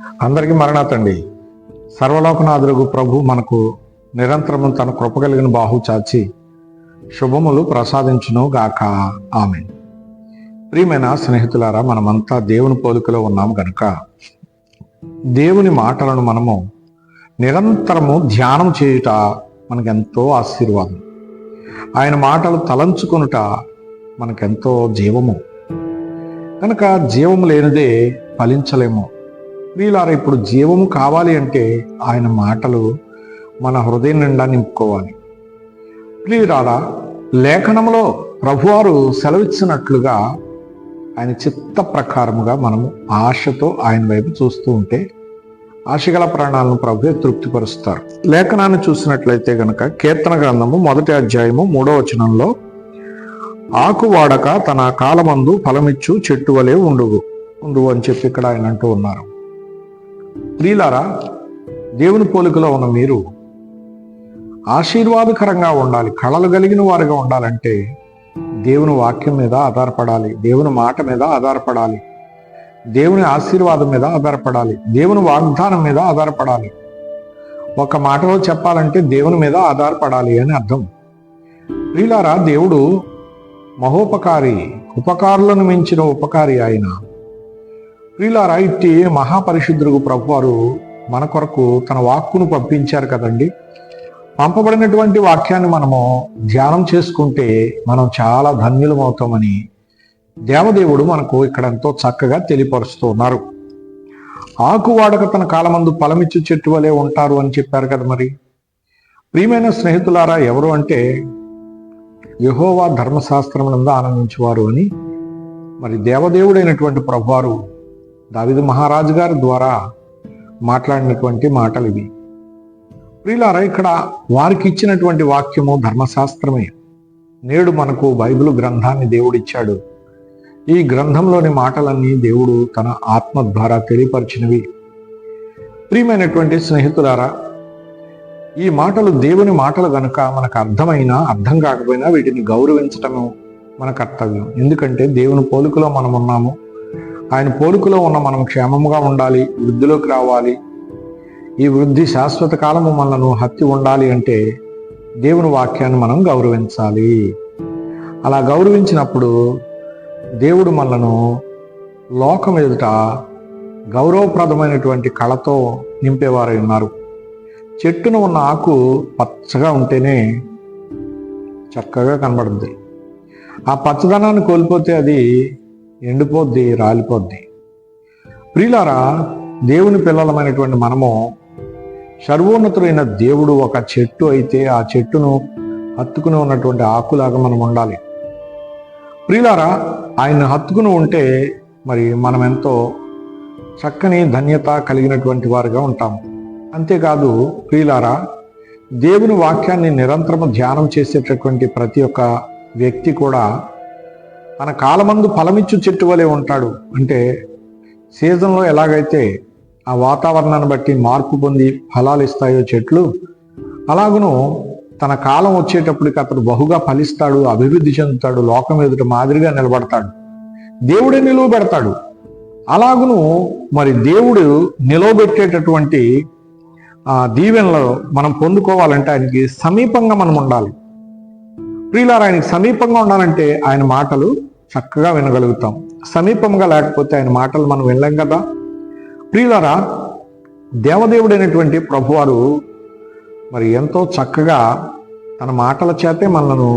అందరికీ మరణాతండి. సర్వలోకనాథుడు ప్రభు మనకు నిరంతరము తన కృప కలిగిన బాహు చాచి శుభములు ప్రసాదించును గాక. ఆమేన్. ప్రియమైన స్నేహితులారా, మనమంతా దేవుని పోలికలో ఉన్నాం కనుక దేవుని మాటలను మనము నిరంతరము ధ్యానం చేయుట మనకెంతో ఆశీర్వాదం. ఆయన మాటలు తలంచుకొనుట మనకెంతో జీవము. కనుక జీవము లేనిదే ఫలించలేము. వీళ్ళారా ఇప్పుడు జీవము కావాలి అంటే ఆయన మాటలు మన హృదయం నిండా నింపుకోవాలి. ప్రియులారా, లేఖనంలో ప్రభువారు సెలవిచ్చినట్లుగా ఆయన చిత్త ప్రకారముగా మనము ఆశతో ఆయన వైపు చూస్తూ ఉంటే ఆశగల ప్రాణాలను ప్రభువే తృప్తిపరుస్తారు. లేఖనాన్ని చూసినట్లయితే గనక కీర్తన గ్రంథము 1వ అధ్యాయము 3వ వచనంలో, ఆకు వాడక తన కాలమందు ఫలమిచ్చు చెట్టు వలె ఉండు అని చెప్పి ఇక్కడ ఆయన అంటూ ఉన్నారు. ప్రియులారా, దేవుని పోలికలో ఉన్న మీరు ఆశీర్వాదకరంగా ఉండాలి, కళలు కలిగిన వారుగా ఉండాలంటే దేవుని వాక్యం మీద ఆధారపడాలి, దేవుని మాట మీద ఆధారపడాలి, దేవుని ఆశీర్వాదం మీద ఆధారపడాలి, దేవుని వాగ్దానం మీద ఆధారపడాలి. ఒక మాటలో చెప్పాలంటే దేవుని మీద ఆధారపడాలి అని అర్థం. ప్రియులారా, దేవుడు మహోపకారి, ఉపకారులను మించిన ఉపకారి ఆయన. ప్రియులారా, ఇట్టి మహాపరిశుద్ధుడు ప్రభువారు మన కొరకు తన వాక్కును పంపించారు కదండి. పంపబడినటువంటి వాక్యాన్ని మనము ధ్యానం చేసుకుంటే మనం చాలా ధన్యులమవుతామని దేవదేవుడు మనకు ఇక్కడ ఎంతో చక్కగా తెలియపరుస్తూ ఉన్నారు. ఆకు వాడక తన కాలమందు ఫలమిచ్చు చెట్టు వలె ఉంటారు అని చెప్పారు కదా. మరి ప్రియమైన స్నేహితులారా, ఎవరు అంటే యెహోవా ధర్మశాస్త్రమునందు ఆనందించేవారు అని మరి దేవదేవుడైనటువంటి ప్రభువారు దావీదు మహారాజు గారి ద్వారా మాట్లాడినటువంటి మాటలు ఇవి. ప్రియులారా, ఇక్కడ వారికి ఇచ్చినటువంటి వాక్యము ధర్మశాస్త్రమే. నేడు మనకు బైబిల్ గ్రంథాన్ని దేవుడిచ్చాడు. ఈ గ్రంథంలోని మాటలన్నీ దేవుడు తన ఆత్మ ద్వారా తెలియపరిచినవి. ప్రియమైనటువంటి స్నేహితులారా, ఈ మాటలు దేవుని మాటలు గనుక మనకు అర్థమైనా అర్థం కాకపోయినా వీటిని గౌరవించటము మన కర్తవ్యం. ఎందుకంటే దేవుని పోలికలో మనం ఉన్నాము. ఆయన పోలికలో ఉన్న మనం క్షేమముగా ఉండాలి, వృద్ధిలోకి రావాలి. ఈ వృద్ధి శాశ్వత కాలము మనను హత్తి ఉండాలి అంటే దేవుని వాక్యాన్ని మనం గౌరవించాలి. అలా గౌరవించినప్పుడు దేవుడు మనను లోకం ఎదుట గౌరవప్రదమైనటువంటి కళతో నింపేవారై ఉన్నారు. చెట్టున ఉన్న ఆకు పచ్చగా ఉంటేనే చక్కగా కనబడుద్ది. ఆ పచ్చదనాన్ని కోల్పోతే అది ఎండిపోద్ది, రాలిపోద్ది. ప్రియులారా, దేవుని పిల్లలమైనటువంటి మనము సర్వోన్నతుడైన దేవుడు ఒక చెట్టు అయితే ఆ చెట్టును హత్తుకుని ఉన్నటువంటి ఆకులాగా మనం ఉండాలి. ప్రియులారా, ఆయన హత్తుకుని ఉంటే మరి మనం ఎంతో చక్కని ధన్యత కలిగినటువంటి వారుగా ఉంటాము. అంతేకాదు ప్రియులారా, దేవుని వాక్యాన్ని నిరంతరము ధ్యానం చేసేటటువంటి ప్రతి ఒక్క వ్యక్తి కూడా తన కాలమందు ఫలమిచ్చు చెట్టు వలె ఉంటాడు. అంటే సీజన్లో ఎలాగైతే ఆ వాతావరణాన్ని బట్టి మార్పు పొంది ఫలాలు ఇస్తాయో చెట్లు, అలాగును తన కాలం వచ్చేటప్పటికి అతడు బహుగా ఫలిస్తాడు, అభివృద్ధి చెందుతాడు, లోకం ఎదుట మాదిరిగా నిలబడతాడు, దేవుడే నిలువ పెడతాడు. అలాగును మరి దేవుడు నిలవబెట్టేటటువంటి దీవెనలో మనం పొందుకోవాలంటే ఆయనకి సమీపంగా మనం ఉండాలి. ప్రియులారా, ఆయనకి సమీపంగా ఉండాలంటే ఆయన మాటలు చక్కగా వినగలుగుతాం. సమీపంగా లేకపోతే ఆయన మాటలు మనం వినలేం కదా. ప్రియులారా, దేవదేవుడైనటువంటి ప్రభువారు మరి ఎంతో చక్కగా తన మాటల చేతే మనను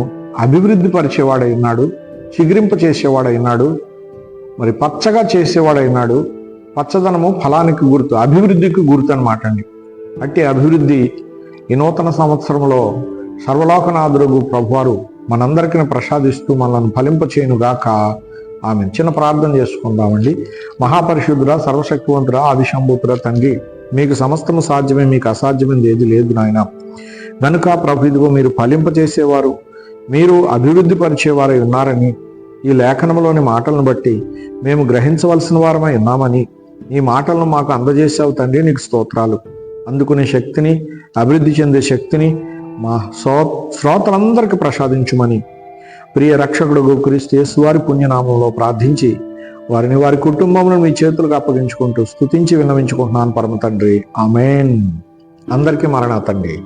అభివృద్ధి పరిచేవాడై ఉన్నాడు, చిగురింప చేసేవాడై ఉన్నాడు, మరి పచ్చగా చేసేవాడై ఉన్నాడు. పచ్చదనము ఫలానికి గుర్తు, అభివృద్ధికి గుర్తు అనమాట అండి. అట్టి అభివృద్ధి ఈ నూతన సంవత్సరంలో సర్వలోకనాథుడు ప్రభువారు మనందరికీ ప్రసాదిస్తూ మనల్ని ఫలింపచేయునుగాక. ఆమె చిన్న ప్రార్థన చేసుకుందామండి. మహాపరిశుద్ధుడా, సర్వశక్తివంతుడా, ఆదిశంభూతుడా తండ్రి, మీకు సమస్తము సాధ్యమే, మీకు అసాధ్యమైనది ఏది లేదు నాయన. కనుక ప్రభు, ఇదిగో మీరు ఫలింపచేసేవారు, మీరు అభివృద్ధి పరిచేవారై ఉన్నారని ఈ లేఖనంలోని మాటలను బట్టి మేము గ్రహించవలసిన వారమై ఉన్నామని ఈ మాటలను మాకు అందజేసావు తండ్రి. నీకు స్తోత్రాలు. అందుకునే శక్తిని, అభివృద్ధి చెందే శక్తిని మా శ్రోతలందరికీ ప్రసాదించుమని ప్రియ రక్షకుడు క్రీస్తు యేసు వారి పుణ్యనామంలో ప్రార్థించి వారిని వారి కుటుంబములను మీ చేతులకు అప్పగించుకుంటూ స్తుతించి విన్నవించుకుంటున్నాను పరమ తండ్రి. ఆమేన్. అందరికీ మరణాతండి.